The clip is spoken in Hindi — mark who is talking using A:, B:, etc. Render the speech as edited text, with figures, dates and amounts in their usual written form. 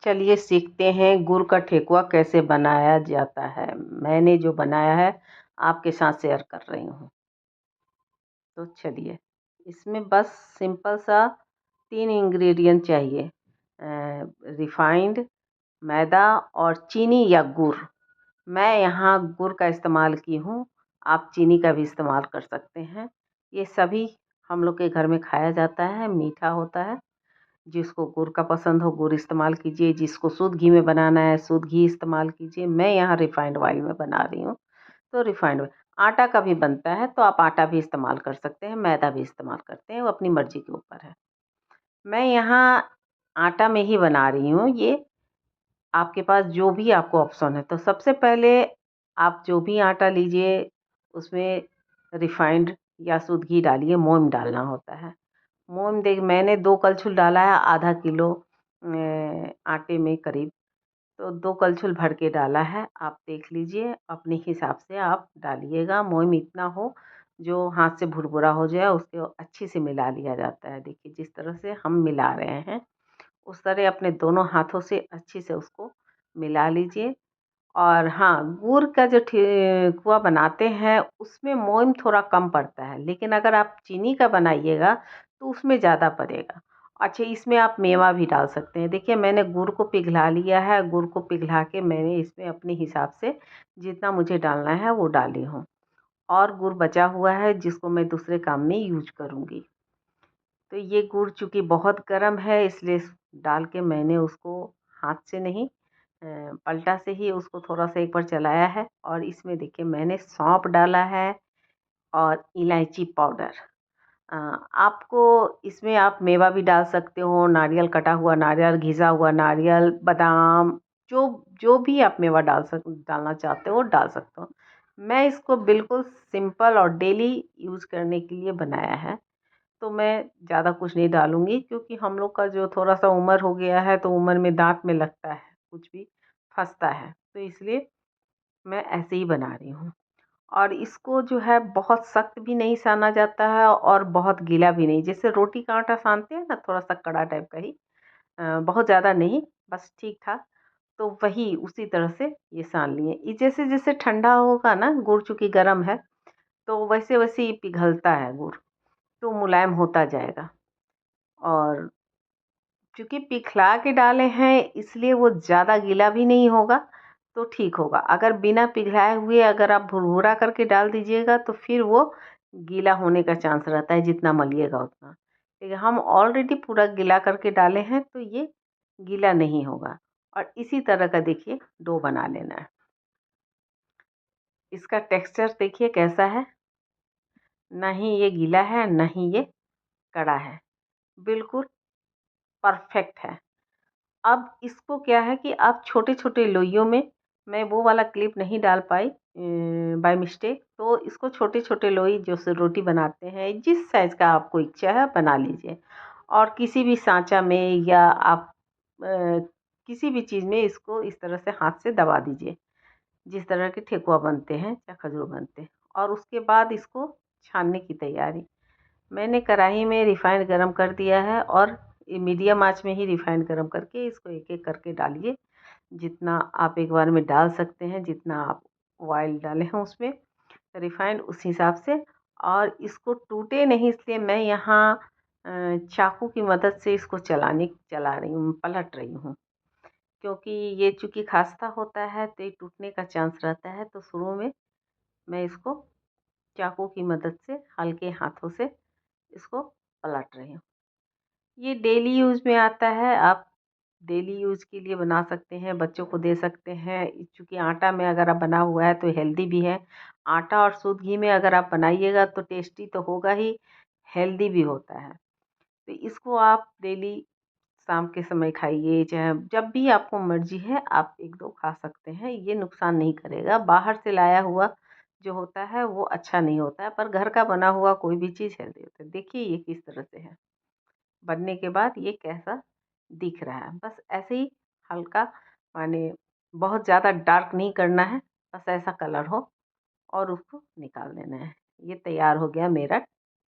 A: चलिए सीखते हैं गुड़ का ठेकुआ कैसे बनाया जाता है। मैंने जो बनाया है आपके साथ शेयर कर रही हूँ। तो चलिए, इसमें बस सिंपल सा 3 इंग्रेडिएंट चाहिए। रिफाइंड, मैदा और चीनी या गुड़। मैं यहाँ गुड़ का इस्तेमाल की हूँ, आप चीनी का भी इस्तेमाल कर सकते हैं। ये सभी हम लोग के घर में खाया जाता है, मीठा होता है। जिसको गुड़ का पसंद हो गुड़ इस्तेमाल कीजिए, जिसको शुद्ध घी में बनाना है शुद्ध घी इस्तेमाल कीजिए। मैं यहाँ रिफाइंड ऑयल में बना रही हूँ, तो रिफाइंड ऑयल। आटा का भी बनता है तो आप आटा भी इस्तेमाल कर सकते हैं, मैदा भी इस्तेमाल करते हैं, वो अपनी मर्ज़ी के ऊपर है। मैं यहाँ आटा में ही बना रही हूँ ये। आपके पास जो भी आपको ऑप्शन है, तो सबसे पहले आप जो भी आटा लीजिए उसमें रिफाइंड या शुद्ध घी डालिए, मोम डालना होता है। मोम देख मैंने 2 कलछुल डाला है, आधा किलो आटे में करीब, तो 2 कलछुल भर के डाला है। आप देख लीजिए, अपने हिसाब से आप डालिएगा। मोम इतना हो जो हाथ से भुरभुरा हो जाए, उसको अच्छे से मिला लिया जाता है। देखिए जिस तरह से हम मिला रहे हैं, उस तरह अपने दोनों हाथों से अच्छे से उसको मिला लीजिए। और हाँ, गुड़ का जो ठेकुआ बनाते हैं उसमें मोम थोड़ा कम पड़ता है, लेकिन अगर आप चीनी का बनाइएगा तो उसमें ज़्यादा पड़ेगा। अच्छा, इसमें आप मेवा भी डाल सकते हैं। देखिए मैंने गुड़ को पिघला लिया है, गुड़ को पिघला के मैंने इसमें अपने हिसाब से जितना मुझे डालना है वो डाली हूँ। और गुड़ बचा हुआ है जिसको मैं दूसरे काम में यूज करूँगी। तो ये गुड़ चूँकि बहुत गर्म है, इसलिए डाल के मैंने उसको हाथ से नहीं, पलटा से ही उसको थोड़ा-सा एक बार चलाया है। और इसमें देखिए मैंने सौंफ डाला है और इलायची पाउडर। अ, आपको इसमें आप मेवा भी डाल सकते हो, नारियल, कटा हुआ नारियल, घिसा हुआ नारियल, बादाम, जो जो भी आप मेवा डालना चाहते हो डाल सकते हो। मैं इसको बिल्कुल सिंपल और डेली यूज़ करने के लिए बनाया है, तो मैं ज़्यादा कुछ नहीं डालूँगी, क्योंकि हम लोग का जो थोड़ा-सा उम्र हो गया है, तो उम्र में दाँत में लगता है, कुछ भी फँसता है, तो इसलिए मैं ऐसे ही बना रही हूँ। और इसको जो है बहुत सख्त भी नहीं साना जाता है और बहुत गीला भी नहीं। जैसे रोटी का आटा सानते हैं ना, थोड़ा-सा कड़ा टाइप का ही, बहुत ज़्यादा नहीं, बस ठीक-ठाक। तो वही उसी तरह से ये सान लिए। ये जैसे-जैसे ठंडा होगा ना, गुड़ चूँकि गरम है, तो वैसे-वैसे ये पिघलता है गुड़, तो मुलायम होता जाएगा। और चूँकि पिघला के डाले हैं इसलिए वो ज़्यादा गीला भी नहीं होगा, तो ठीक होगा। अगर बिना पिघलाए हुए अगर आप भुरभुरा करके डाल दीजिएगा तो फिर वो गीला होने का चांस रहता है, जितना मलिएगा उतना। लेकिन हम ऑलरेडी पूरा गीला करके डाले हैं तो ये गीला नहीं होगा। और इसी तरह का देखिए डो बना लेना है। इसका टेक्सचर देखिए कैसा है, ना ही ये गीला है, ना ही ये कड़ा है, बिल्कुल परफेक्ट है। अब इसको क्या है कि आप छोटे-छोटे लोइयों में, मैं वो वाला क्लिप नहीं डाल पाई बाय मिस्टेक, तो इसको छोटे-छोटे लोई जैसे रोटी बनाते हैं, जिस साइज़ का आपको इच्छा है बना लीजिए। और किसी भी साँचा में या आप किसी भी चीज़ में इसको इस तरह से हाथ से दबा दीजिए, जिस तरह के ठेकुआ बनते हैं या खजूर बनते हैं। और उसके बाद इसको छानने की तैयारी। मैंने कढ़ाई में रिफ़ाइंड गरम कर दिया है और ये मीडियम आँच में ही रिफ़ाइंड गरम करके इसको एक-एक करके डालिए। जितना आप एक बार में डाल सकते हैं, जितना आप ऑयल डाले हैं उसमें रिफ़ाइंड उस हिसाब से। और इसको टूटे नहीं इसलिए मैं यहाँ चाकू की मदद से इसको चला रही हूँ, पलट रही हूँ। क्योंकि ये चूँकि ख़ास्ता होता है तो ये टूटने का चांस रहता है, तो शुरू में मैं इसको चाकू की मदद से हल्के हाथों से इसको पलट रही हूँ। ये डेली यूज़ में आता है, आप डेली यूज़ के लिए बना सकते हैं, बच्चों को दे सकते हैं। चूँकि आटा में अगर आप बना हुआ है तो हेल्दी भी है। आटा और शुद्ध घी में अगर आप बनाइएगा तो टेस्टी तो होगा ही, हेल्दी भी होता है। तो इसको आप डेली शाम के समय खाइए, चाहे जब भी आपको मर्ज़ी है आप 1-2 खा सकते हैं, ये नुकसान नहीं करेगा। बाहर से लाया हुआ जो होता है वो अच्छा नहीं होता है, पर घर का बना हुआ कोई भी चीज़ हेल्दी होता है। देखिए ये किस तरह से है। बनने के बाद ये कैसा दिख रहा है। बस ऐसे ही हल्का, माने बहुत ज़्यादा डार्क नहीं करना है, बस ऐसा कलर हो और उसको निकाल देना है। ये तैयार हो गया मेरा